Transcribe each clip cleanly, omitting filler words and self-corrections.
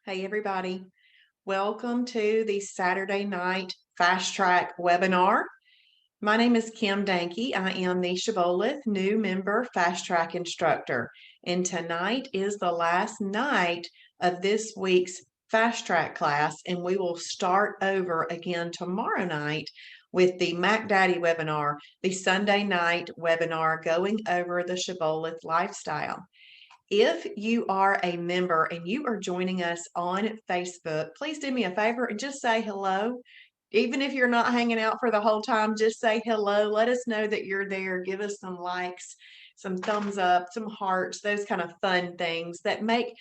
Hey, everybody. Welcome to the Saturday night Fast Track webinar. My name is Kim Danke. I am the Shibboleth new member Fast Track instructor. And tonight is the last night of this week's Fast Track class, and we will start over again tomorrow night with the Mac Daddy webinar, the Sunday night webinar going over the Shibboleth lifestyle. If you are a member and you are joining us on Facebook, please do me a favor and just say hello. Even if you're not hanging out for the whole time, just say hello. Let us know that you're there. Give us some likes, some thumbs up, some hearts, those kind of fun things that make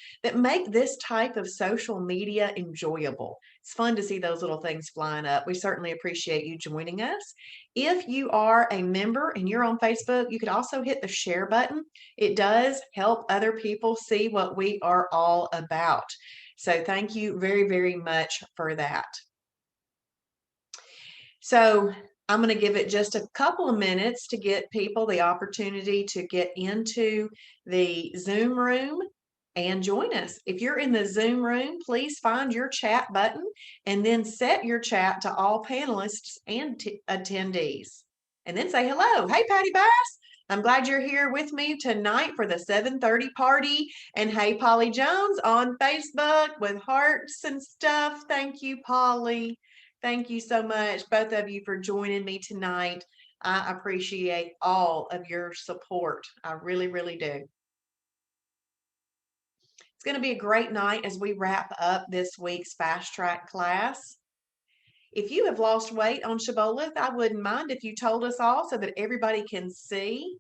this type of social media enjoyable. It's fun to see those little things flying up. We certainly appreciate you joining us. If you are a member and you're on Facebook, you could also hit the share button. It does help other people see what we are all about. So thank you very, very much for that. So I'm going to give it just a couple of minutes to get people the opportunity to get into the Zoom room and join us. If you're in the Zoom room, please find your chat button and then set your chat to all panelists and attendees. And then say hello. Hey, Patty Bass. I'm glad you're here with me tonight for the 7:30 party. And hey, Polly Jones on Facebook with hearts and stuff. Thank you, Polly. Thank you so much, both of you, for joining me tonight. I appreciate all of your support. I really, really do. It's going to be a great night as we wrap up this week's Fast Track class. If you have lost weight on Shibboleth, I wouldn't mind if you told us all so that everybody can see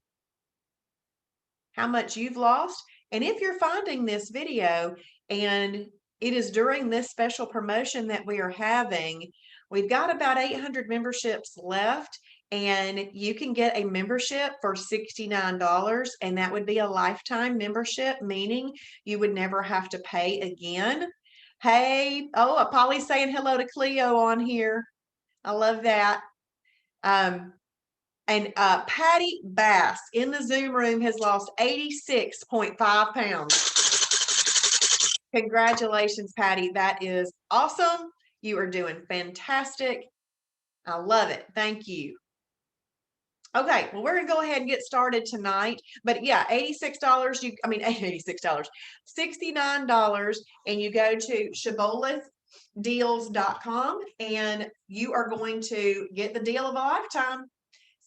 how much you've lost. And if you're finding this video and it is during this special promotion that we are having, we've got about 800 memberships left, and you can get a membership for $69, and that would be a lifetime membership, meaning you would never have to pay again. Hey, oh, Polly's saying hello to Cleo on here. I love that. And Patty Bass in the Zoom room has lost 86.5 pounds. Congratulations, Patty. That is awesome. You are doing fantastic. I love it. Thank you. Okay, well, we're going to go ahead and get started tonight. But yeah, $86, $86, $69, and you go to shibbolethdeals.com and you are going to get the deal of a lifetime.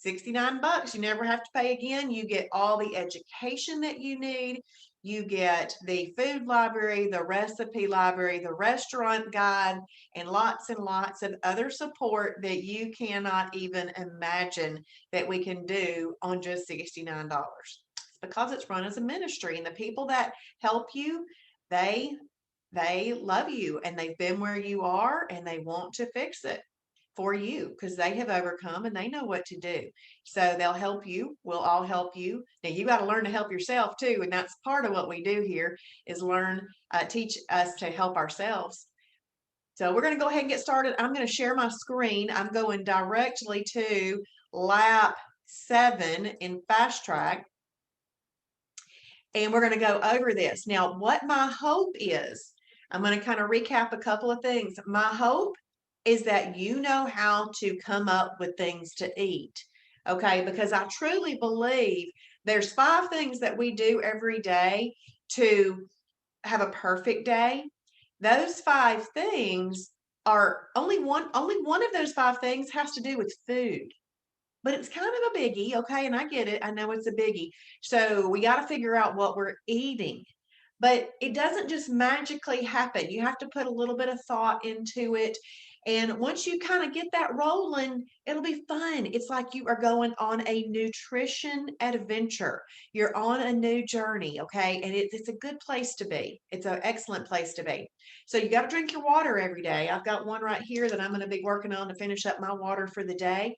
$69. You never have to pay again. You get all the education that you need. You get the food library, the recipe library, the restaurant guide, and lots of other support that you cannot even imagine that we can do on just $69. It's because it's run as a ministry, and the people that help you, they love you, and they've been where you are, and they want to fix it for you because they have overcome and they know what to do. So they'll help you. We'll all help you. Now you got to learn to help yourself too. And that's part of what we do here is teach us to help ourselves. So we're going to go ahead and get started. I'm going to share my screen. I'm going directly to lap 7 in Fast Track. And we're going to go over this. Now, what my hope is, I'm going to kind of recap a couple of things. My hope is that you know how to come up with things to eat, okay? Because I truly believe there's 5 things that we do every day to have a perfect day. Those 5 things are only one of those 5 things has to do with food. But it's kind of a biggie, okay? And I get it. I know it's a biggie. So we got to figure out what we're eating. But it doesn't just magically happen. You have to put a little bit of thought into it. And once you kind of get that rolling, it'll be fun. It's like you are going on a nutrition adventure. You're on a new journey, okay? And it's a good place to be. It's an excellent place to be. So you got to drink your water every day. I've got one right here that I'm going to be working on to finish up my water for the day.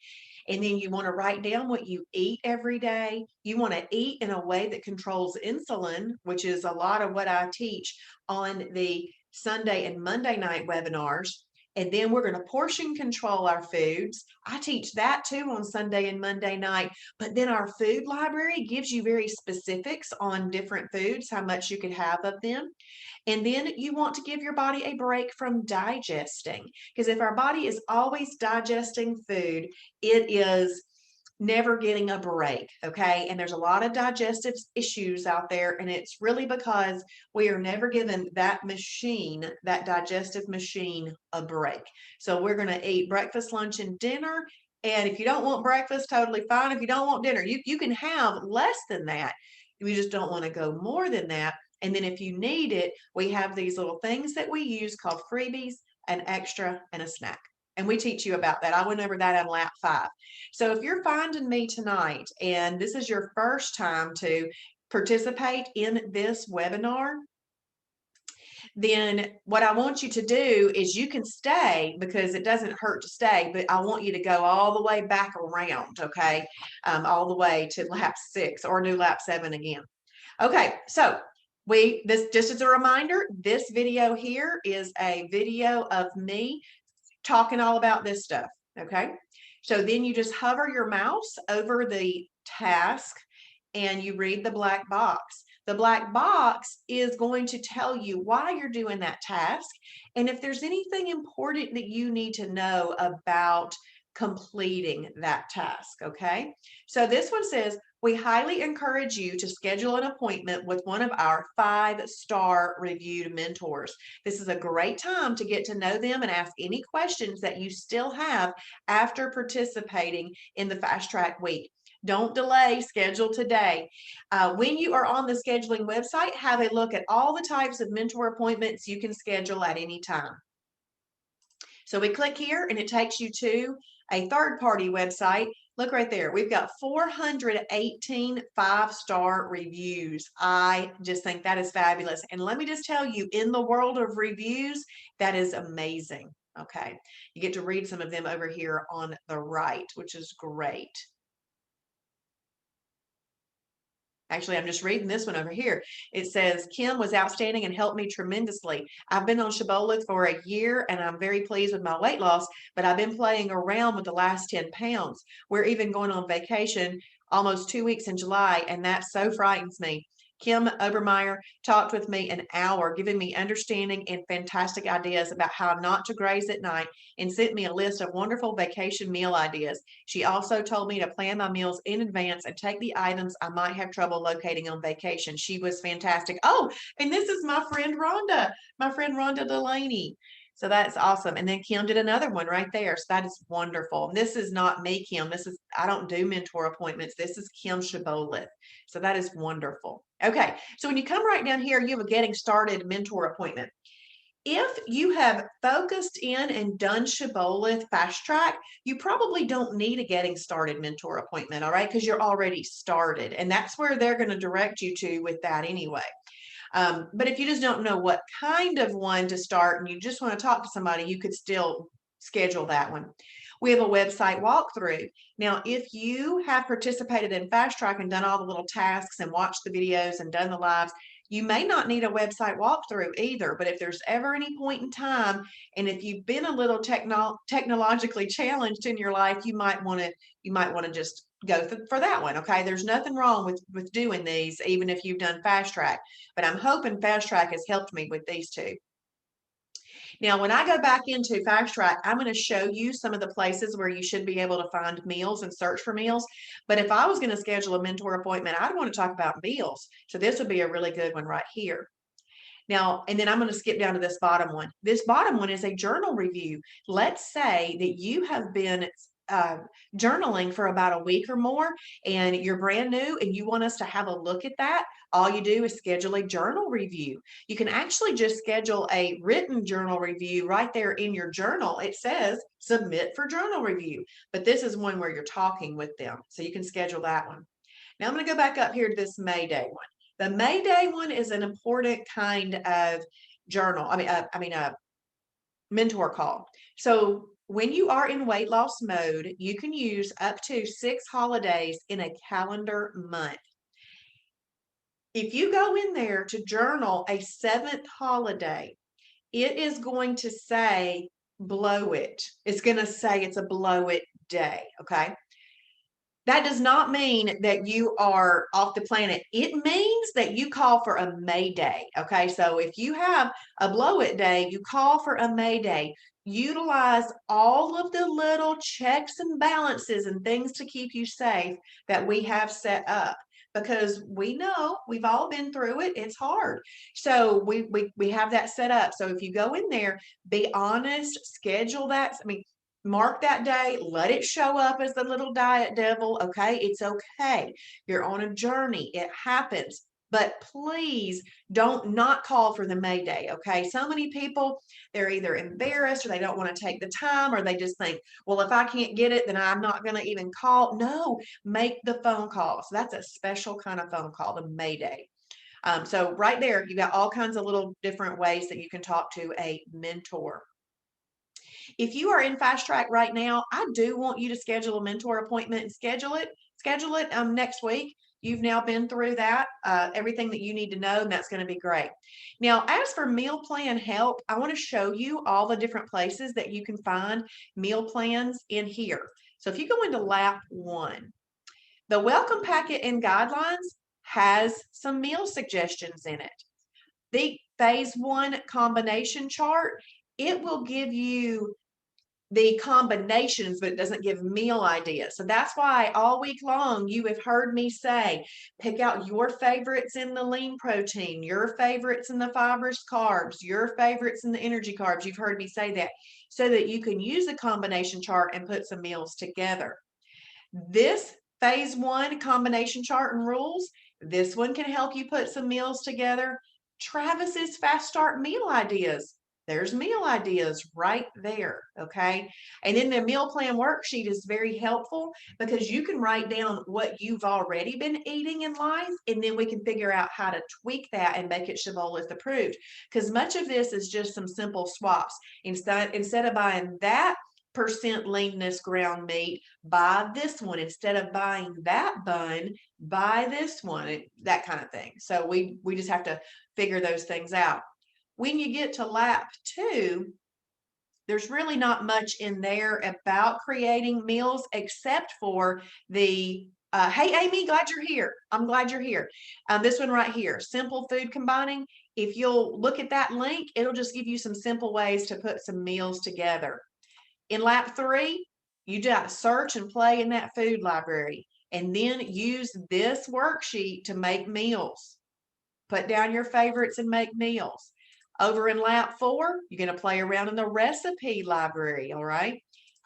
And then you want to write down what you eat every day. You want to eat in a way that controls insulin, which is a lot of what I teach on the Sunday and Monday night webinars. And then we're going to portion control our foods. I teach that too on Sunday and Monday night. But then our food library gives you very specifics on different foods, how much you could have of them. And then you want to give your body a break from digesting. Because if our body is always digesting food, it is never getting a break, okay? And there's a lot of digestive issues out there, and it's really because we are never given that machine, that digestive machine, a break. So we're going to eat breakfast, lunch, and dinner. And if you don't want breakfast, totally fine. If you don't want dinner, you can have less than that. We just don't want to go more than that. And then if you need it, we have these little things that we use called freebies, an extra, and a snack. And we teach you about that. I went over that on lap 5. So if you're finding me tonight and this is your first time to participate in this webinar, then what I want you to do is you can stay because it doesn't hurt to stay, but I want you to go all the way back around, okay? All the way to lap 6 or do lap 7 again. Okay, so this just as a reminder, this video here is a video of me talking all about this stuff, okay? So then you just hover your mouse over the task and you read the black box. The black box is going to tell you why you're doing that task and if there's anything important that you need to know about completing that task, okay? So this one says, we highly encourage you to schedule an appointment with one of our 5-star reviewed mentors. This is a great time to get to know them and ask any questions that you still have after participating in the Fast Track Week. Don't delay, schedule today. When you are on the scheduling website, have a look at all the types of mentor appointments you can schedule at any time. So we click here and it takes you to a third-party website. Look right there. We've got 418 5-star reviews. I just think that is fabulous. And let me just tell you, in the world of reviews, that is amazing. Okay. You get to read some of them over here on the right, which is great. Actually, I'm just reading this one over here. It says, Kim was outstanding and helped me tremendously. I've been on Shibboleth for a year and I'm very pleased with my weight loss, but I've been playing around with the last 10 pounds. We're even going on vacation almost 2 weeks in July, and that so frightens me. Kim Obermeyer talked with me an hour, giving me understanding and fantastic ideas about how not to graze at night, and sent me a list of wonderful vacation meal ideas. She also told me to plan my meals in advance and take the items I might have trouble locating on vacation. She was fantastic. Oh, and this is my friend Rhonda Delaney. So that's awesome. And then Kim did another one right there. So that is wonderful. And this is not me, Kim. I don't do mentor appointments. This is Kim Shibboleth. So that is wonderful. Okay. So when you come right down here, you have a getting started mentor appointment. If you have focused in and done Shibboleth Fast Track, you probably don't need a getting started mentor appointment, all right? Because you're already started. And that's where they're going to direct you to with that anyway. But if you just don't know what kind of one to start and you just want to talk to somebody, you could still schedule that one. We have a website walkthrough. Now, if you have participated in Fast Track and done all the little tasks and watched the videos and done the lives, you may not need a website walkthrough either, but if there's ever any point in time, and if you've been a little technologically challenged in your life, you might want to just go for that one. Okay, there's nothing wrong with doing these, even if you've done Fast Track. But I'm hoping Fast Track has helped me with these two. Now, when I go back into Fast Track, I'm going to show you some of the places where you should be able to find meals and search for meals. But if I was going to schedule a mentor appointment, I'd want to talk about meals. So this would be a really good one right here. Now, and then I'm going to skip down to this bottom one. This bottom one is a journal review. Let's say that you have been journaling for about a week or more and you're brand new and you want us to have a look at that. All you do is schedule a journal review. You can actually just schedule a written journal review right there in your journal. It says submit for journal review, but this is one where you're talking with them. So you can schedule that one. Now I'm going to go back up here to this May Day one. The May Day one is an important kind of journal. A mentor call. So when you are in weight loss mode, you can use up to 6 holidays in a calendar month. If you go in there to journal a 7th holiday, it is going to say blow it. It's going to say it's a blow it day. Okay. That does not mean that you are off the planet. It means that you call for a May Day. Okay. So if you have a blow it day, you call for a May Day. Utilize all of the little checks and balances and things to keep you safe that we have set up, because we know we've all been through it. It's hard. So we have that set up. So if you go in there, be honest, schedule that. Mark that day, let it show up as the little diet devil. Okay. It's okay. You're on a journey. It happens. But please don't not call for the May Day. Okay. So many people, they're either embarrassed or they don't want to take the time, or they just think, well, if I can't get it, then I'm not going to even call. No, make the phone call. So that's a special kind of phone call, the May Day. So right there, you got all kinds of little different ways that you can talk to a mentor. If you are in Fast Track right now, I do want you to schedule a mentor appointment and schedule it next week. You've now been through that, everything that you need to know, and that's going to be great. Now, as for meal plan help, I want to show you all the different places that you can find meal plans in here. So if you go into lap 1, the welcome packet and guidelines has some meal suggestions in it. The phase 1 combination chart, it will give you the combinations, but it doesn't give meal ideas. So that's why all week long you have heard me say, pick out your favorites in the lean protein, your favorites in the fibrous carbs, your favorites in the energy carbs. You've heard me say that so that you can use a combination chart and put some meals together. This phase 1 combination chart and rules, this one can help you put some meals together. Travis's Fast Start meal ideas. There's meal ideas right there, okay? And then the meal plan worksheet is very helpful because you can write down what you've already been eating in life, and then we can figure out how to tweak that and make it Shibboleth approved. Because much of this is just some simple swaps. Instead of buying that percent leanness ground meat, buy this one. Instead of buying that bun, buy this one, that kind of thing. So we just have to figure those things out. When you get to lap 2, there's really not much in there about creating meals except for the hey, Amy, glad you're here. I'm glad you're here. This one right here, simple food combining. If you'll look at that link, it'll just give you some simple ways to put some meals together. In lap 3, you just search and play in that food library and then use this worksheet to make meals. Put down your favorites and make meals. Over in lap 4, you're going to play around in the recipe library, all right?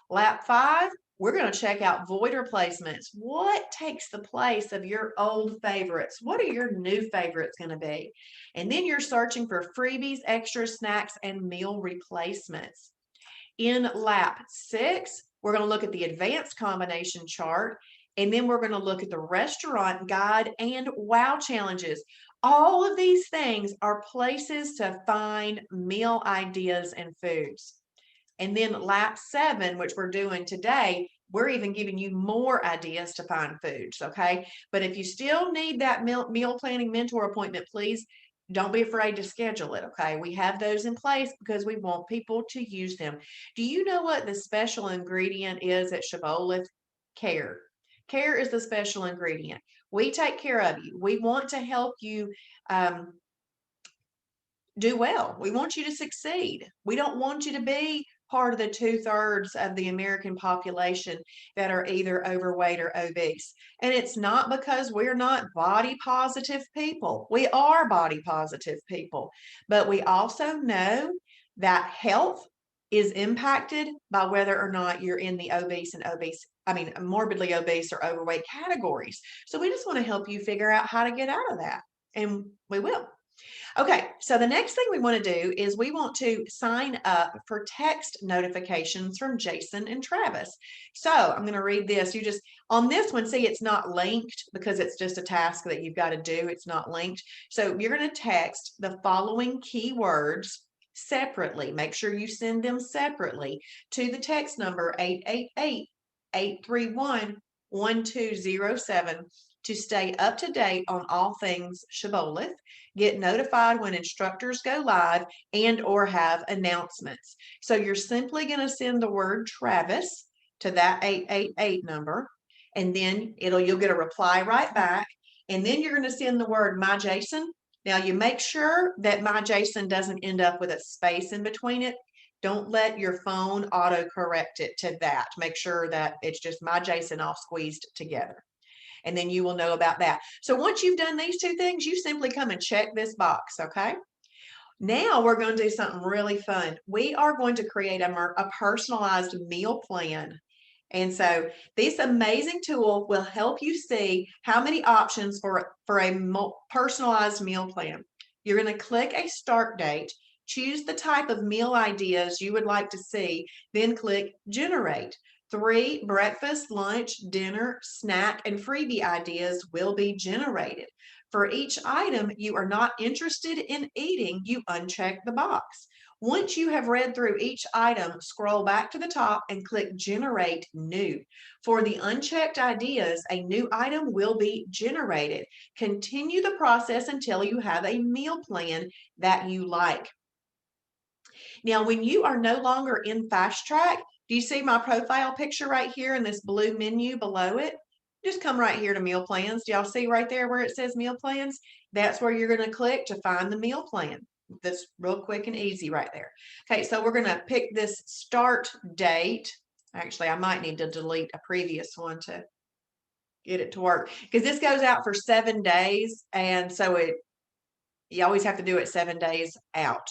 Lap 5, we're going to check out void replacements. What takes the place of your old favorites? What are your new favorites going to be? And then you're searching for freebies, extra snacks, and meal replacements. In lap 6, we're going to look at the advanced combination chart, and then we're going to look at the restaurant guide and wow challenges. All of these things are places to find meal ideas and foods. And then lap 7, which we're doing today, we're even giving you more ideas to find foods, okay? But if you still need that meal planning mentor appointment, please don't be afraid to schedule it, okay? We have those in place because we want people to use them. Do you know what the special ingredient is at Shibboleth? Care. Care is the special ingredient. We take care of you. We want to help you do well. We want you to succeed. We don't want you to be part of the 2/3 of the American population that are either overweight or obese. And it's not because we're not body positive people. We are body positive people, but we also know that health is impacted by whether or not you're in the morbidly obese or overweight categories. So we just want to help you figure out how to get out of that. And we will. Okay, so the next thing we want to do is we want to sign up for text notifications from Jason and Travis. So I'm going to read this. You just, on this one, see, it's not linked because it's just a task that you've got to do. It's not linked. So you're going to text the following keywords separately. Make sure you send them separately to the text number 888-831-1207 to stay up to date on all things Shibboleth, get notified when instructors go live, and or have announcements. So you're simply going to send the word Travis to that 888 number, and then you'll get a reply right back. And then you're going to send the word My Jason. Now you make sure that My Jason doesn't end up with a space in between it. Don't let your phone auto-correct it to that. Make sure that it's just My Jason all squeezed together. And then you will know about that. So once you've done these two things, you simply come and check this box, okay? Now we're going to do something really fun. We are going to create a personalized meal plan. And so this amazing tool will help you see how many options for a personalized meal plan. You're going to click a start date, choose the type of meal ideas you would like to see, then click generate. 3 breakfast, lunch, dinner, snack, and freebie ideas will be generated. For each item you are not interested in eating, you uncheck the box. Once you have read through each item, scroll back to the top and click Generate New. For the unchecked ideas, a new item will be generated. Continue the process until you have a meal plan that you like. Now, when you are no longer in Fast Track, do you see my profile picture right here in this blue menu below it? Just come right here to meal plans. Do y'all see right there where it says meal plans? That's where you're going to click to find the meal plan. That's real quick and easy right there. Okay, so we're going to pick this start date. Actually, I might need to delete a previous one to get it to work because this goes out for 7 days. And so you always have to do it 7 days out.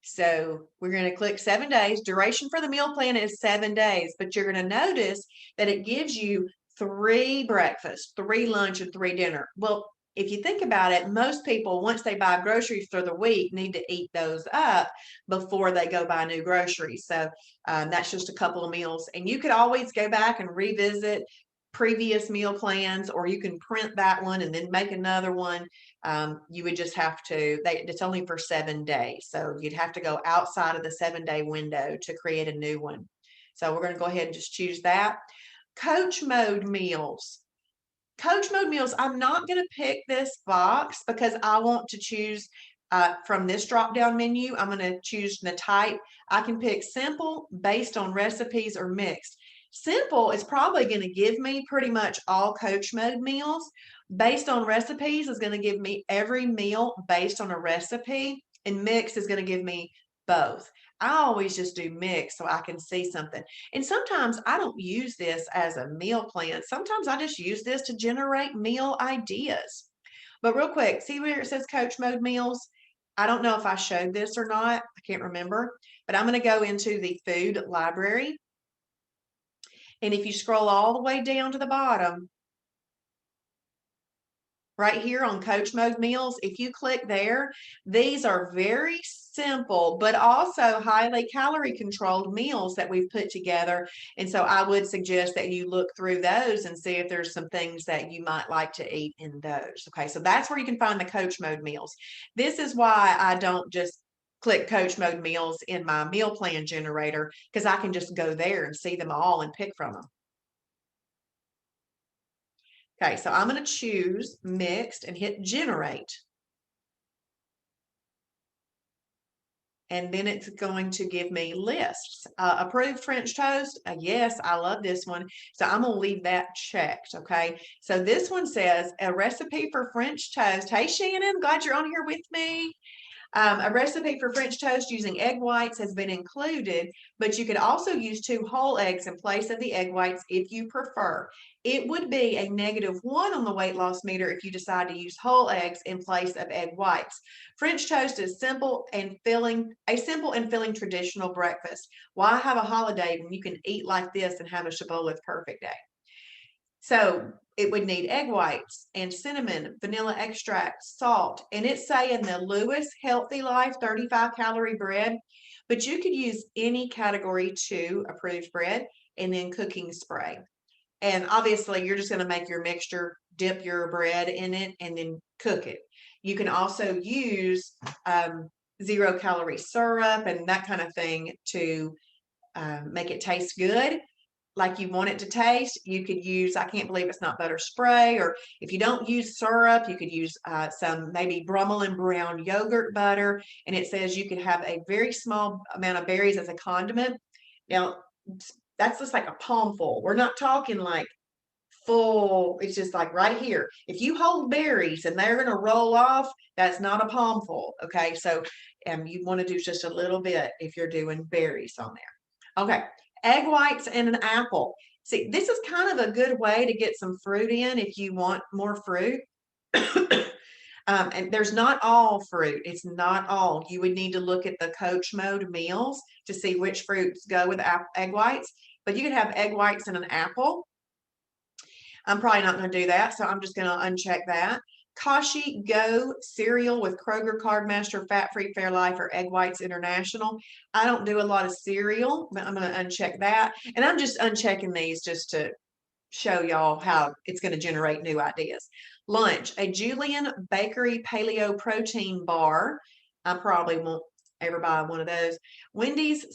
So we're going to click 7 days. Duration for the meal plan is 7 days, but you're going to notice that it gives you 3 breakfast, 3 lunch, and 3 dinner. Well, if you think about it, most people, once they buy groceries for the week, need to eat those up before they go buy new groceries. So that's just a couple of meals. And you could always go back and revisit previous meal plans, or you can print that one and then make another one. You would just have to, it's only for 7 days. So you'd have to go outside of the 7-day window to create a new one. So we're going to go ahead and just choose that. Coach mode meals. Coach mode meals, I'm not going to pick this box because I want to choose from this drop down menu. I'm going to choose the type. I can pick simple, based on recipes, or mixed. Simple is probably going to give me pretty much all coach mode meals. Based on recipes is going to give me every meal based on a recipe, and mixed is going to give me both. I always just do mix so I can see something. And sometimes I don't use this as a meal plan. Sometimes I just use this to generate meal ideas. But real quick, see where it says coach mode meals? I don't know if I showed this or not. I can't remember. But I'm going to go into the food library. And if you scroll all the way down to the bottom, right here on coach mode meals, if you click there, these are very simple but also highly calorie controlled meals that we've put together. And so I would suggest that you look through those and see if there's some things that you might like to eat in those. Okay, so that's where you can find the coach mode meals. This is why I don't just click coach mode meals in my meal plan generator, because I can just go there and see them all and pick from them. Okay, so I'm going to choose mixed and hit generate. And then it's going to give me lists. Approved French toast. Yes, I love this one. So I'm going to leave that checked. Okay. So this one says a recipe for French toast. Hey, Shannon, glad you're on here with me. A recipe for French toast using egg whites has been included, but you could also use 2 whole eggs in place of the egg whites if you prefer. It would be a -1 on the weight loss meter if you decide to use whole eggs in place of egg whites. French toast is simple and filling, a simple and filling traditional breakfast. Why have a holiday when you can eat like this and have a Shibboleth perfect day? So it would need egg whites and cinnamon, vanilla extract, salt, and it's saying the Lewis Healthy Life 35-calorie bread, but you could use any category 2 approved bread and then cooking spray. And obviously, you're just going to make your mixture, dip your bread in it, and then cook it. You can also use 0-calorie syrup and that kind of thing to make it taste good like you want it to taste. You could use, I can't believe it's not butter spray, or if you don't use syrup, you could use some maybe Brummel and Brown yogurt butter. And it says you could have a very small amount of berries as a condiment. Now, that's just like a palmful. We're not talking like full, it's just like right here. If you hold berries and they're going to roll off, that's not a palmful. Okay, so you want to do just a little bit if you're doing berries on there. Okay, egg whites and an apple. See, this is kind of a good way to get some fruit in if you want more fruit. And there's not all fruit. It's not all. You would need to look at the Coach Mode meals to see which fruits go with egg whites. But you could have egg whites and an apple. I'm probably not going to do that, so I'm just going to uncheck that. Kashi Go cereal with Kroger, Cardmaster, Fat Free, Fairlife, or Egg Whites International. I don't do a lot of cereal, but I'm going to uncheck that. And I'm just unchecking these just to show y'all how it's going to generate new ideas. Lunch, a Julian Bakery Paleo Protein Bar. I probably won't ever buy one of those. Wendy's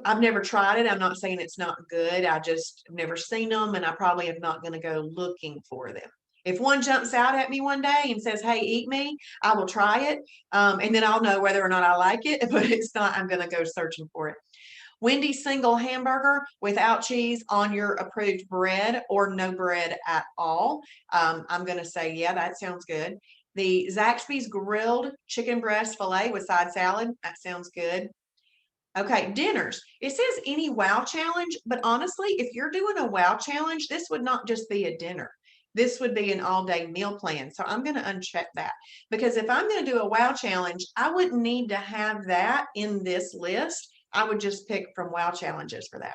I've never tried it. I'm not saying it's not good. I just have never seen them, and I probably am not going to go looking for them. If one jumps out at me one day and says, "Hey, eat me," I will try it, and then I'll know whether or not I like it. But it's not, I'm going to go searching for it. Wendy's single hamburger without cheese on your approved bread or no bread at all. I'm going to say, yeah, that sounds good. The Zaxby's grilled chicken breast filet with side salad. That sounds good. Okay, dinners. It says any wow challenge, but honestly, if you're doing a wow challenge, this would not just be a dinner. This would be an all-day meal plan. So I'm going to uncheck that, because if I'm going to do a wow challenge, I wouldn't need to have that in this list. I would just pick from wow challenges for that.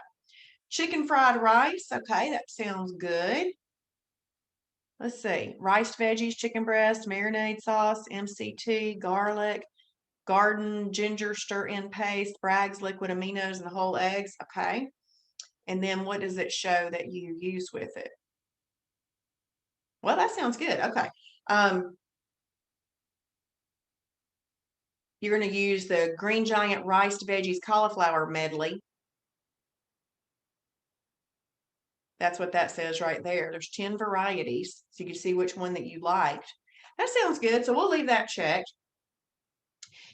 Chicken fried rice. Okay, that sounds good. Let's see. Rice, veggies, chicken breast, marinade sauce, MCT, garlic, garden ginger stir-in paste, Bragg's liquid aminos, and the whole eggs. Okay. And then what does it show that you use with it? Well, that sounds good. Okay. You're going to use the Green Giant Rice Veggies Cauliflower Medley. That's what that says right there. There's 10 varieties, so you can see which one that you liked. That sounds good, so we'll leave that checked.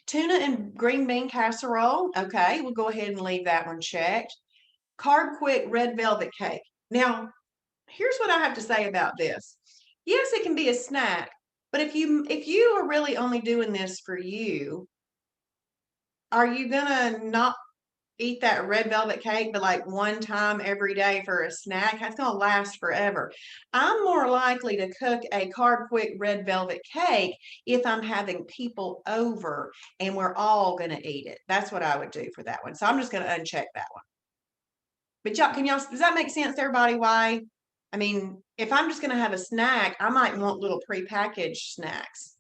Tuna and green bean casserole. Okay, we'll go ahead and leave that one checked. Carb Quick Red Velvet Cake. Now, here's what I have to say about this. Yes, it can be a snack, but if you are really only doing this for you, are you gonna not eat that red velvet cake, but like one time every day for a snack? That's gonna last forever. I'm more likely to cook a carb quick red velvet cake if I'm having people over and we're all gonna eat it. That's what I would do for that one. So I'm just gonna uncheck that one. But y'all, does that make sense to everybody? Why? I mean, if I'm just gonna have a snack, I might want little prepackaged snacks.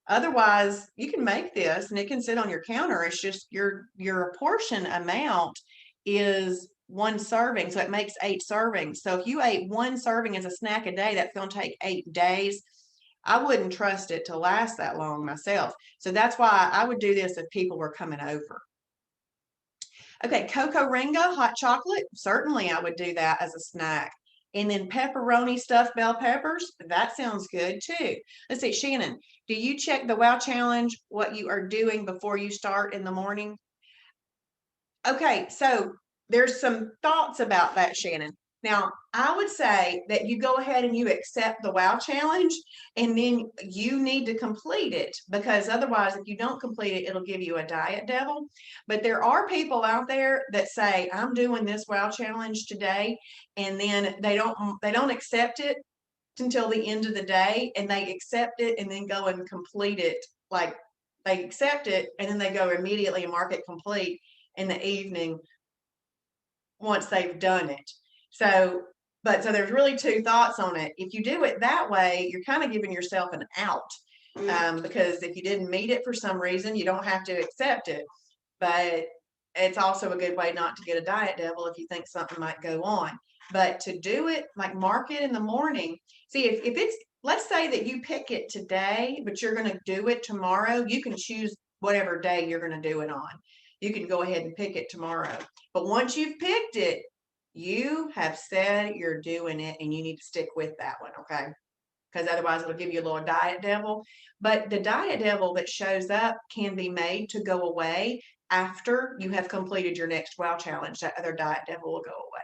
Otherwise, you can make this and it can sit on your counter. It's just your portion amount is 1 serving, so it makes 8 servings. So if you ate 1 serving as a snack a day, that's going to take 8 days. I wouldn't trust it to last that long myself. So that's why I would do this if people were coming over. Okay, Coco Ringo hot chocolate. Certainly I would do that as a snack. And then pepperoni stuffed bell peppers. That sounds good too. Let's see, Shannon, do you check the WOW challenge, what you are doing before you start in the morning? Okay, so there's some thoughts about that, Shannon. Now, I would say that you go ahead and you accept the WOW challenge, and then you need to complete it, because otherwise, if you don't complete it, it'll give you a diet devil. But there are people out there that say, I'm doing this WOW challenge today, and then they don't accept it until the end of the day, and they accept it and then go and complete it. Like, they accept it and then they go immediately and mark it complete in the evening once they've done it. So, so there's really two thoughts on it. If you do it that way, you're kind of giving yourself an out, because if you didn't meet it for some reason, you don't have to accept it. But it's also a good way not to get a diet devil if you think something might go on. But to do it, like, mark it in the morning. See, if it's, let's say that you pick it today, but you're going to do it tomorrow, you can choose whatever day you're going to do it on. You can go ahead and pick it tomorrow. But once you've picked it, you have said you're doing it, and you need to stick with that one, okay? Because otherwise it'll give you a little diet devil. But the diet devil that shows up can be made to go away after you have completed your next WOW challenge. That other diet devil will go away.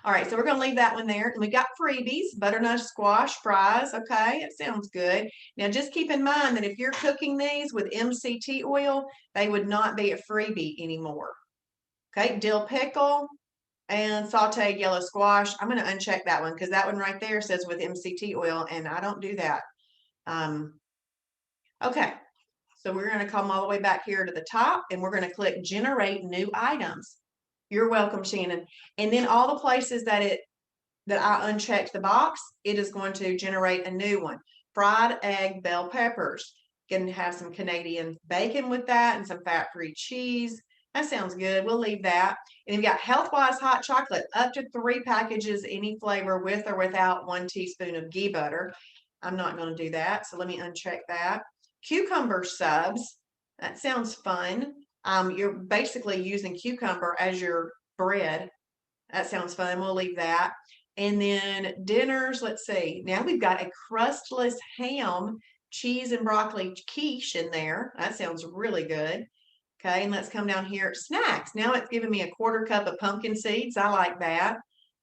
All right, so we're going to leave that one there. And we got freebies, butternut squash fries. Okay, it sounds good. Now, just keep in mind that if you're cooking these with MCT oil, they would not be a freebie anymore. Okay, dill pickle and sauteed yellow squash. I'm going to uncheck that one because that one right there says with MCT oil, and I don't do that. Okay, so we're going to come all the way back here to the top, and we're going to click Generate New Items. You're welcome, Shannon. And then all the places that I unchecked the box, it is going to generate a new one. Fried egg bell peppers. Going to have some Canadian bacon with that and some fat-free cheese. That sounds good. We'll leave that. And you've got Health-Wise hot chocolate, up to 3 packages, any flavor, with or without 1 teaspoon of ghee butter. I'm not going to do that, so let me uncheck that. Cucumber subs. That sounds fun. You're basically using cucumber as your bread. That sounds fun. We'll leave that. And then dinners, let's see. Now we've got a crustless ham, cheese and broccoli quiche in there. That sounds really good. Okay, and let's come down here. Snacks. Now it's giving me a 1/4 cup of pumpkin seeds. I like that.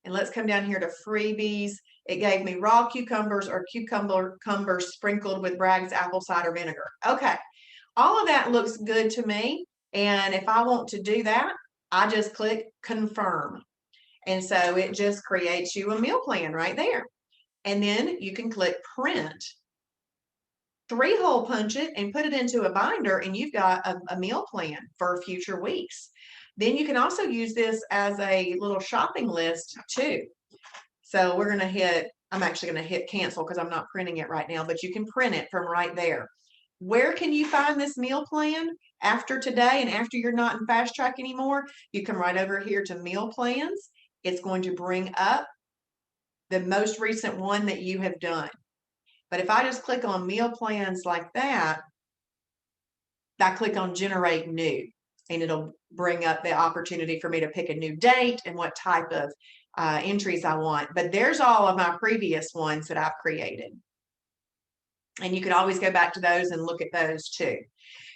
And let's come down here to freebies. It gave me raw cucumbers or cucumbers sprinkled with Bragg's apple cider vinegar. Okay, all of that looks good to me. And if I want to do that, I just click confirm. And so it just creates you a meal plan right there. And then you can click print. 3-hole punch it and put it into a binder, and you've got a meal plan for future weeks. Then you can also use this as a little shopping list too. So we're going to hit, I'm actually going to hit cancel because I'm not printing it right now, but you can print it from right there. Where can you find this meal plan after today and after you're not in Fast Track anymore? You come right over here to meal plans. It's going to bring up the most recent one that you have done. But if I just click on meal plans like that, I click on generate new, and it'll bring up the opportunity for me to pick a new date and what type of entries I want. But there's all of my previous ones that I've created. And you can always go back to those and look at those too.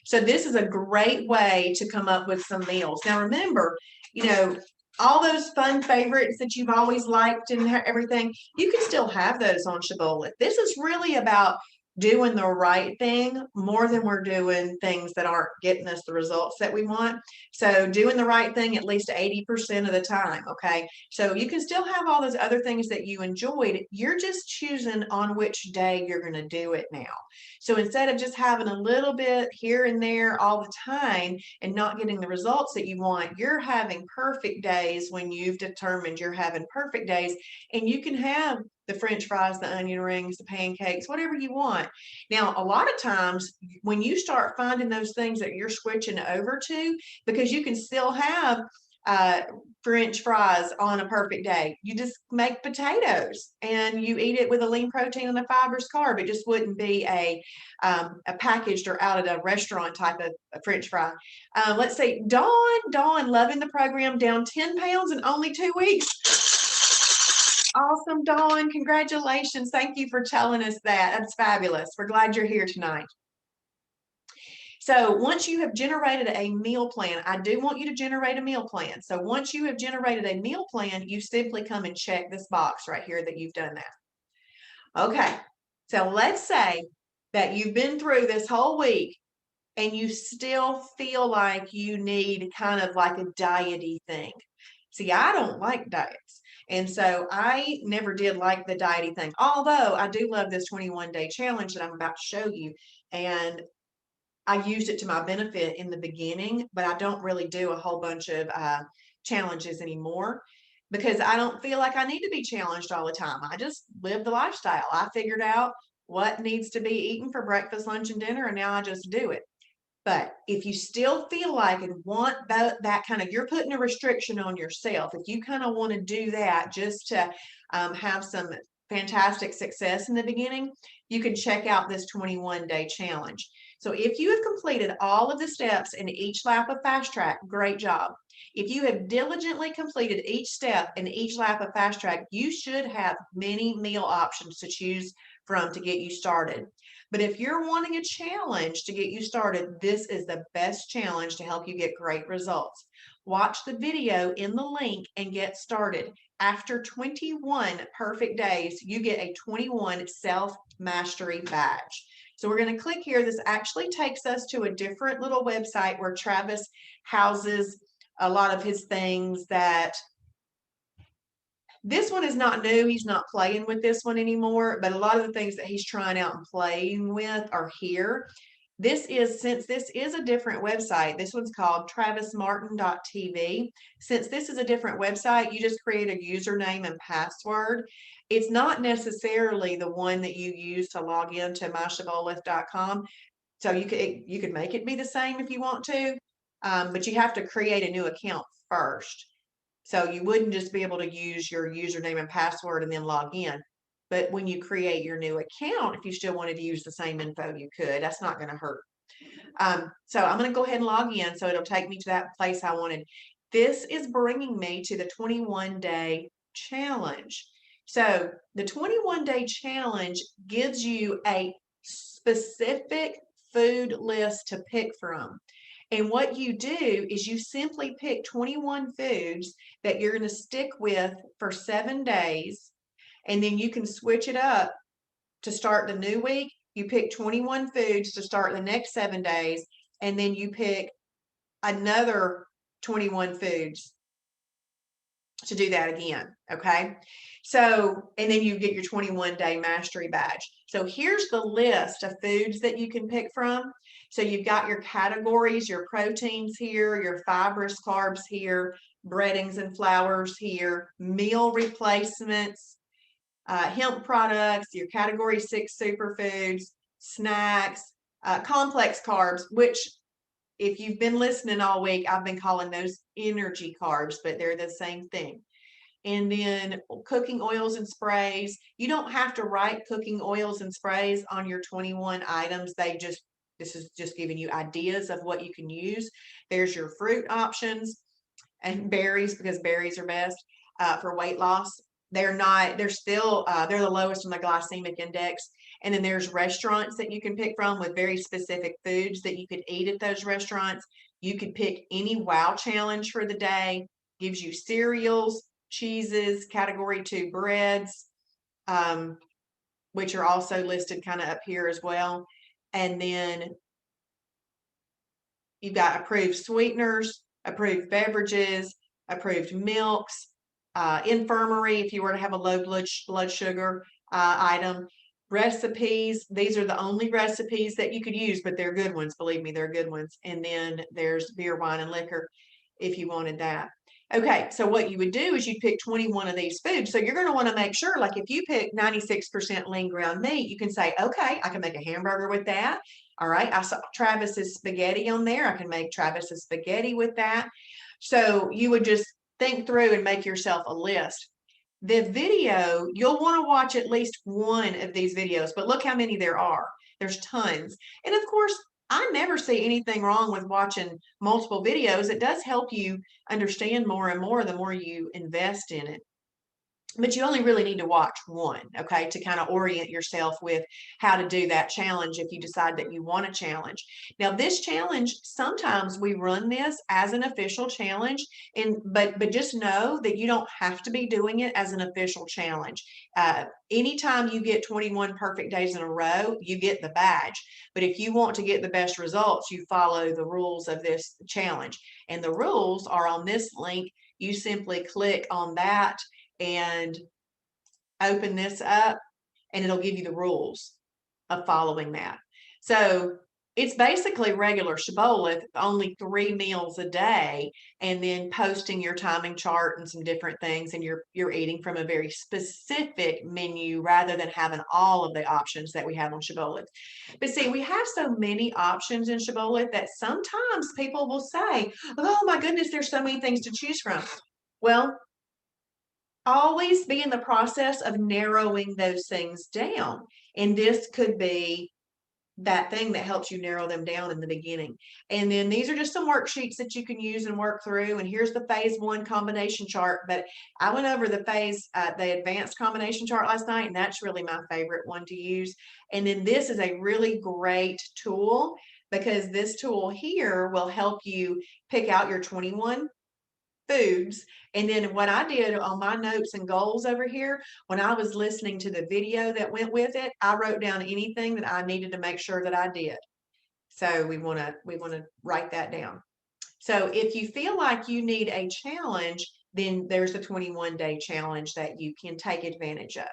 So this is a great way to come up with some meals. Now remember, you know, all those fun favorites that you've always liked and everything, you can still have those on Shibboleth. This is really about doing the right thing more than we're doing things that aren't getting us the results that we want. So doing the right thing at least 80% of the time, okay? So you can still have all those other things that you enjoyed. You're just choosing on which day you're going to do it now. So instead of just having a little bit here and there all the time and not getting the results that you want, you're having perfect days when you've determined you're having perfect days, and you can have the French fries, the onion rings, the pancakes, whatever you want. Now, a lot of times when you start finding those things that you're switching over to, because you can still have French fries on a perfect day, you just make potatoes and you eat it with a lean protein and a fibers carb. It just wouldn't be a packaged or out at a restaurant type of French fry. Let's see, Dawn, loving the program, down 10 pounds in only 2 weeks. Awesome, Dawn. Congratulations. Thank you for telling us that. That's fabulous. We're glad you're here tonight. So once you have generated a meal plan, I do want you to generate a meal plan. So once you have generated a meal plan, you simply come and check this box right here that you've done that. Okay, so let's say that you've been through this whole week and you still feel like you need kind of like a diety thing. See, I don't like diets. And so I never did like the diety thing, although I do love this 21-day challenge that I'm about to show you. And I used it to my benefit in the beginning, but I don't really do a whole bunch of challenges anymore because I don't feel like I need to be challenged all the time. I just live the lifestyle. I figured out what needs to be eaten for breakfast, lunch, and dinner, and now I just do it. But if you still feel like and want that kind of, you're putting a restriction on yourself. If you kind of want to do that just to have some fantastic success in the beginning, you can check out this 21-day challenge. So if you have completed all of the steps in each lap of Fast Track, great job. If you have diligently completed each step in each lap of Fast Track, you should have many meal options to choose from to get you started. But if you're wanting a challenge to get you started, this is the best challenge to help you get great results. Watch the video in the link and get started. After 21 perfect days, you get a 21 self-mastery badge. So we're going to click here. This actually takes us to a different little website where Travis houses a lot of his things that this one is not new. He's not playing with this one anymore, but a lot of the things that he's trying out and playing with are here. Since this is a different website, this one's called travismartin.tv. Since this is a different website, you just create a username and password. It's not necessarily the one that you use to log into myshibboleth.com. So you could make it be the same if you want to, but you have to create a new account first. So you wouldn't just be able to use your username and password and then log in. But when you create your new account, if you still wanted to use the same info, you could. That's not going to hurt. So I'm going to go ahead and log in. So it'll take me to that place I wanted. This is bringing me to the 21-day challenge. So the 21-day challenge gives you a specific food list to pick from. And what you do is you simply pick 21 foods that you're going to stick with for 7 days, and then you can switch it up to start the new week. You pick 21 foods to start the next 7 days, and then you pick another 21 foods to do that again. Okay. So, and then you get your 21-day mastery badge. So here's the list of foods that you can pick from. So you've got your categories, your proteins here, your fibrous carbs here, breadings and flours here, meal replacements, hemp products, your category 6 superfoods, snacks, complex carbs, which if you've been listening all week, I've been calling those energy carbs, but they're the same thing. And then cooking oils and sprays. You don't have to write cooking oils and sprays on your 21 items. This is just giving you ideas of what you can use. There's your fruit options and berries, because berries are best for weight loss. They're the lowest on the glycemic index. And then there's restaurants that you can pick from with very specific foods that you could eat at those restaurants. You could pick any wow challenge for the day. Gives you cereals, cheeses, category 2 breads, which are also listed kind of up here as well. And then you've got approved sweeteners, approved beverages, approved milks, infirmary if you were to have a low blood sugar item, recipes. These are the only recipes that you could use, but they're good ones. Believe me, they're good ones. And then there's beer, wine, and liquor if you wanted that. Okay, so what you would do is you'd pick 21 of these foods. So you're going to want to make sure, like if you pick 96% lean ground meat, you can say, okay, I can make a hamburger with that. All right, I saw Travis's spaghetti on there. I can make Travis's spaghetti with that. So you would just think through and make yourself a list. The video, you'll want to watch at least one of these videos, but look how many there are. There's tons. And of course, I never see anything wrong with watching multiple videos. It does help you understand more and more the more you invest in it. but you only really need to watch one, okay, to kind of orient yourself with how to do that challenge if you decide that you want a challenge. Now, this challenge, sometimes we run this as an official challenge, but just know that you don't have to be doing it as an official challenge. Anytime you get 21 perfect days in a row, you get the badge. But if you want to get the best results, you follow the rules of this challenge. And the rules are on this link. You simply click on that and open this up, and it'll give you the rules of following that. So it's basically regular Shibboleth, only 3 meals a day, and then posting your timing chart and some different things, and you're eating from a very specific menu rather than having all of the options that we have on Shibboleth. But see, we have so many options in Shibboleth that sometimes people will say, "Oh my goodness, there's so many things to choose from." Well, always be in the process of narrowing those things down. And this could be that thing that helps you narrow them down in the beginning. And then these are just some worksheets that you can use and work through. And here's the phase 1 combination chart. But I went over the advanced combination chart last night, and that's really my favorite one to use. And then this is a really great tool, because this tool here will help you pick out your 21 foods. And then what I did on my notes and goals over here, when I was listening to the video that went with it, I wrote down anything that I needed to make sure that I did. So we want to write that down. So if you feel like you need a challenge, then there's a 21-day challenge that you can take advantage of.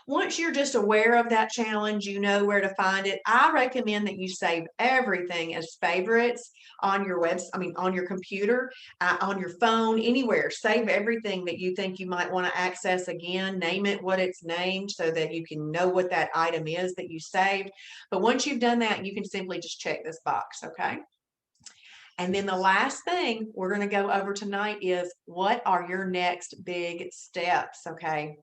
Once you're just aware of that challenge, you know where to find it. I recommend that you save everything as favorites on your on your computer, on your phone, anywhere. Save everything that you think you might want to access again. Name it what it's named so that you can know what that item is that you saved. But once you've done that, you can simply just check this box, okay? And then the last thing we're going to go over tonight is, what are your next big steps, okay?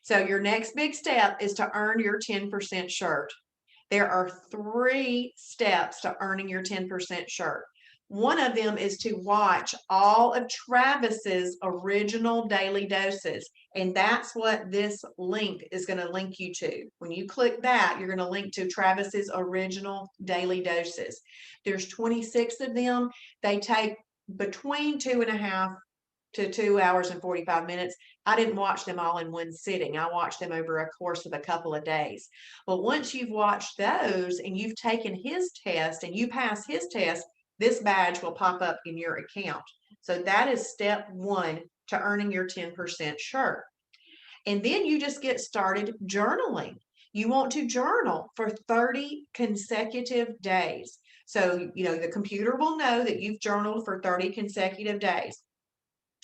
So your next big step is to earn your 10% shirt. There are 3 steps to earning your 10% shirt. One of them is to watch all of Travis's original daily doses. And that's what this link is going to link you to. When you click that, you're going to link to Travis's original daily doses. There's 26 of them. They take between 2.5 to 2 hours and 45 minutes. I didn't watch them all in one sitting. I watched them over a course of a couple of days. But once you've watched those and you've taken his test and you pass his test, this badge will pop up in your account. So that is step 1 to earning your 10% shirt. And then you just get started journaling. You want to journal for 30 consecutive days. So, the computer will know that you've journaled for 30 consecutive days.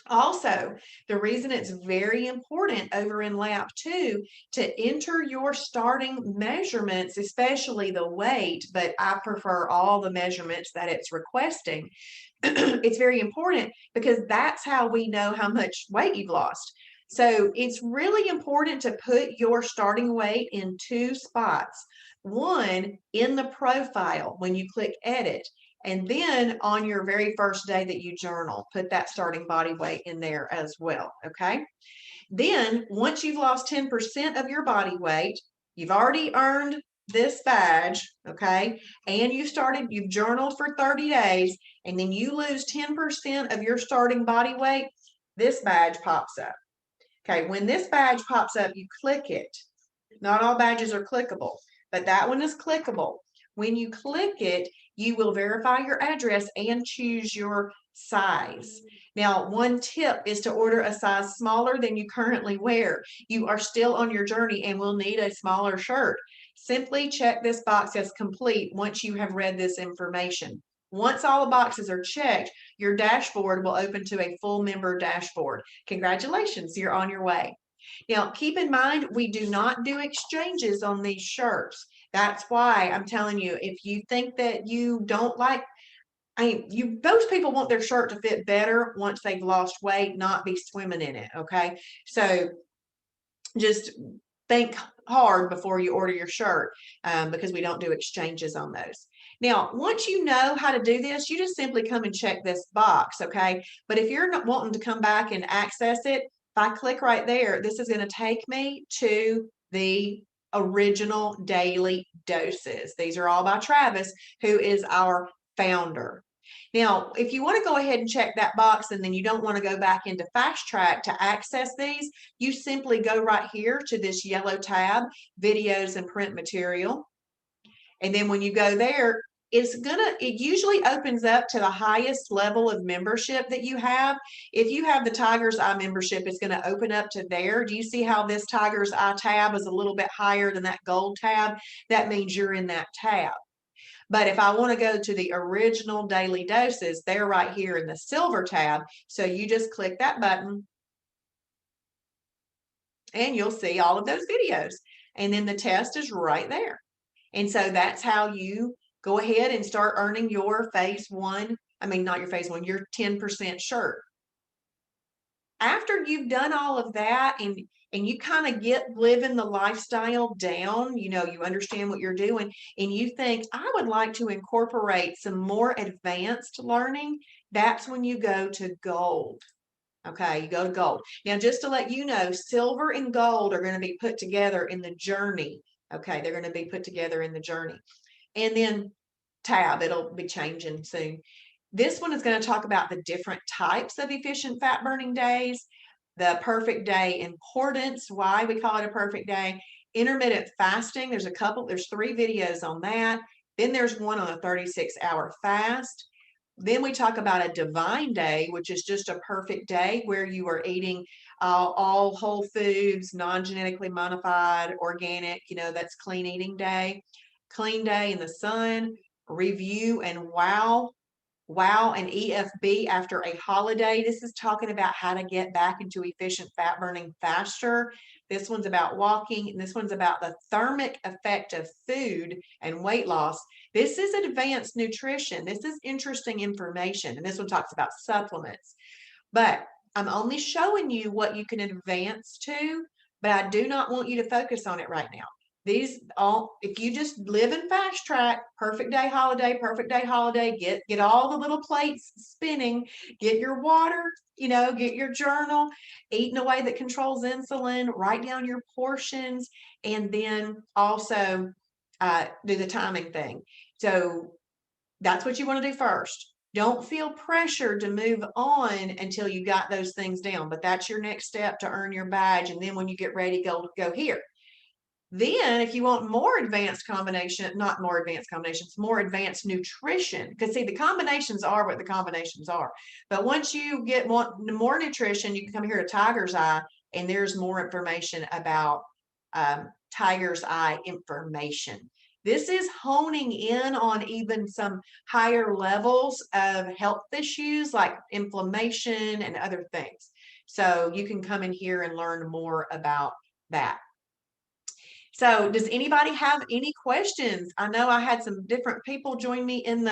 Also, the reason it's very important over in lap 2 to enter your starting measurements, especially the weight, but I prefer all the measurements that it's requesting. It's very important because that's how we know how much weight you've lost. So it's really important to put your starting weight in 2 spots. One, in the profile when you click edit, and then on your very first day that you journal, put that starting body weight in there as well, okay? Then once you've lost 10% of your body weight, you've already earned this badge, okay? And you've journaled for 30 days, and then you lose 10% of your starting body weight, this badge pops up. Okay, when this badge pops up, you click it. Not all badges are clickable, but that one is clickable. When you click it, you will verify your address and choose your size. Now, one tip is to order a size smaller than you currently wear. You are still on your journey and will need a smaller shirt. Simply check this box as complete once you have read this information. Once all the boxes are checked, your dashboard will open to a full member dashboard. Congratulations, you're on your way. Now, keep in mind, we do not do exchanges on these shirts. That's why I'm telling you, if you think that you don't like, those people want their shirt to fit better once they've lost weight, not be swimming in it, okay? So just think hard before you order your shirt, because we don't do exchanges on those. Now, once you know how to do this, you just simply come and check this box, okay? But if you're not wanting to come back and access it, If I click right there, this is going to take me to the original daily doses. These are all by Travis, who is our founder. Now, if you want to go ahead and check that box and then you don't want to go back into Fast Track to access these, you simply go right here to this yellow tab, Videos and Print Material. And then when you go there, it usually opens up to the highest level of membership that you have. If you have the Tiger's Eye membership, it's going to open up to there. Do you see how this Tiger's Eye tab is a little bit higher than that gold tab? That means you're in that tab. But if I want to go to the original daily doses, they're right here in the silver tab. So you just click that button and you'll see all of those videos. And then the test is right there. And so that's how you go ahead and start earning your phase one. I mean, not your phase one, your 10% shirt. After you've done all of that and you kind of get living the lifestyle down, you understand what you're doing, and you think, I would like to incorporate some more advanced learning, that's when you go to gold. Okay, you go to gold. Now, just to let you know, silver and gold are going to be put together in the journey. Okay, they're going to be put together in the journey. And then tab, it'll be changing soon. This one is going to talk about the different types of efficient fat burning days, the perfect day importance, why we call it a perfect day, intermittent fasting. There's 3 videos on that. Then there's one on a 36-hour fast. Then we talk about a divine day, which is just a perfect day where you are eating all whole foods, non-genetically modified, organic, that's clean eating day, clean day in the sun, review and wow and EFB after a holiday. This is talking about how to get back into efficient fat burning faster. This one's about walking, and this one's about the thermic effect of food and weight loss. This is advanced nutrition. This is interesting information. And this one talks about supplements. But I'm only showing you what you can advance to, but I do not want you to focus on it right now. If you just live in Fast Track, perfect day holiday, get all the little plates spinning, get your water, get your journal, eat in a way that controls insulin, write down your portions, and then also do the timing thing. So that's what you want to do first. Don't feel pressured to move on until you got those things down, but that's your next step to earn your badge. And then when you get ready, go here. Then if you want more advanced more advanced nutrition, because see, the combinations are what the combinations are. But once you want more nutrition, you can come here to Tiger's Eye, and there's more information about Tiger's Eye information. This is honing in on even some higher levels of health issues like inflammation and other things. So you can come in here and learn more about that. So does anybody have any questions? I know I had some different people join me in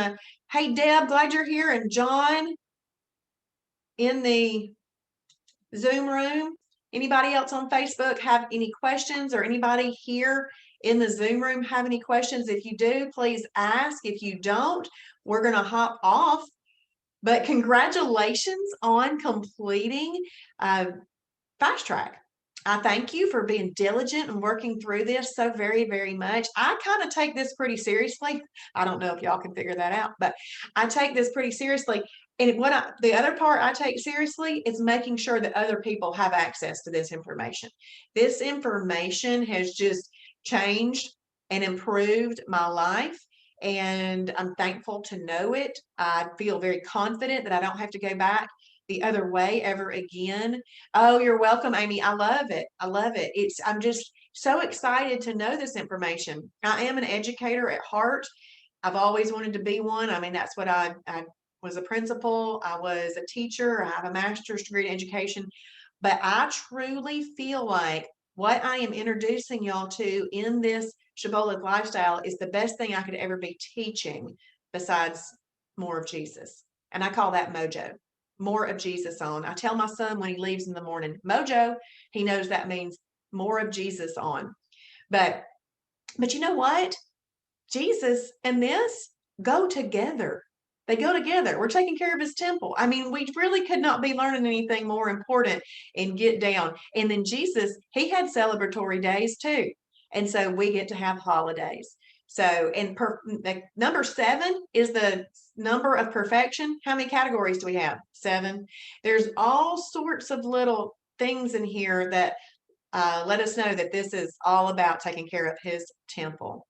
hey, Deb, glad you're here, and John in the Zoom room. Anybody else on Facebook have any questions, or anybody here in the Zoom room have any questions? If you do, please ask. If you don't, we're going to hop off. But congratulations on completing Fast Track. I thank you for being diligent and working through this so very, very much. I kind of take this pretty seriously. I don't know if y'all can figure that out, but I take this pretty seriously. And the other part I take seriously is making sure that other people have access to this information. This information has just changed and improved my life, and I'm thankful to know it. I feel very confident that I don't have to go back the other way ever again. Oh, you're welcome, Amy. I love it. I love it. I'm just so excited to know this information. I am an educator at heart. I've always wanted to be one. I mean, that's what I was a principal. I was a teacher. I have a master's degree in education. But I truly feel like what I am introducing y'all to in this Shibboleth lifestyle is the best thing I could ever be teaching besides more of Jesus. And I call that mojo. More of Jesus on. I tell my son when he leaves in the morning, mojo, he knows that means more of Jesus on. But you know what? Jesus and this go together. They go together. We're taking care of his temple. I mean, we really could not be learning anything more important and get down. And then Jesus, he had celebratory days too. And so we get to have holidays. So, and number 7 is the number of perfection. How many categories do we have? 7. There's all sorts of little things in here that let us know that this is all about taking care of his temple.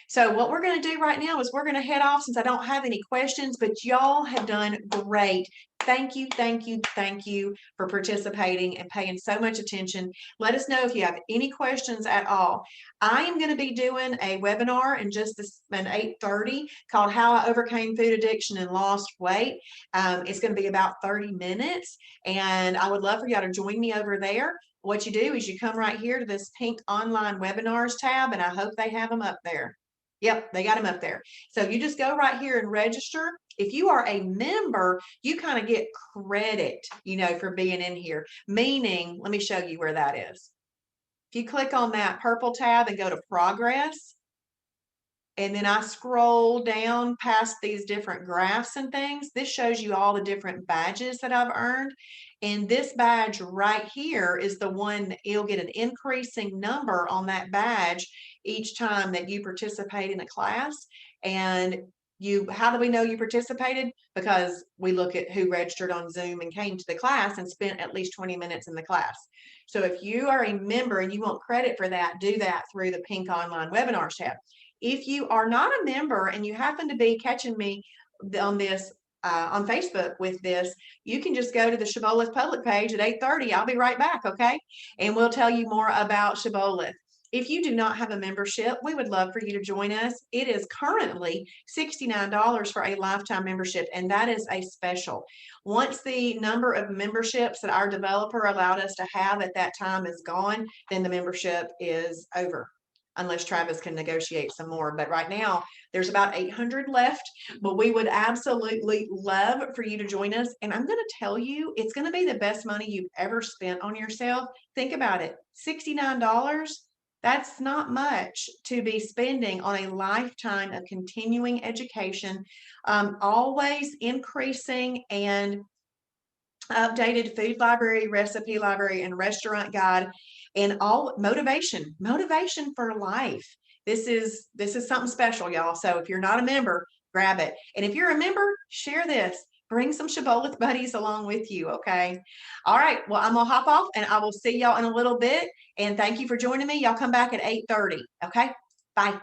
So what we're going to do right now is we're going to head off since I don't have any questions, but y'all have done great. Thank you, thank you, thank you for participating and paying so much attention. Let us know if you have any questions at all. I am going to be doing a webinar in just an 8:30 called How I Overcame Food Addiction and Lost Weight. It's going to be about 30 minutes, and I would love for y'all to join me over there. What you do is you come right here to this pink online webinars tab, and I hope they have them up there. Yep, they got them up there. So you just go right here and register. If you are a member, you kind of get credit, for being in here. Meaning, let me show you where that is. If you click on that purple tab and go to progress, and then I scroll down past these different graphs and things, this shows you all the different badges that I've earned. And this badge right here is the one that you'll get an increasing number on that badge each time that you participate in a class. And how do we know you participated? Because we look at who registered on Zoom and came to the class and spent at least 20 minutes in the class. So if you are a member and you want credit for that, do that through the pink online webinars tab. If you are not a member and you happen to be catching me on this on Facebook with this, you can just go to the Shibboleth public page at 8:30. I'll be right back, okay? And we'll tell you more about Shibboleth. If you do not have a membership, we would love for you to join us. It is currently $69 for a lifetime membership, and that is a special. Once the number of memberships that our developer allowed us to have at that time is gone, then the membership is over, unless Travis can negotiate some more. But right now, there's about 800 left, but we would absolutely love for you to join us. And I'm going to tell you, it's going to be the best money you've ever spent on yourself. Think about it, $69. That's not much to be spending on a lifetime of continuing education, always increasing and updated food library, recipe library, and restaurant guide, and all motivation for life. This is something special, y'all. So if you're not a member, grab it. And if you're a member, share this. Bring some Shibboleth buddies along with you, okay? All right, well, I'm gonna hop off and I will see y'all in a little bit. And thank you for joining me. Y'all come back at 8:30, okay? Bye.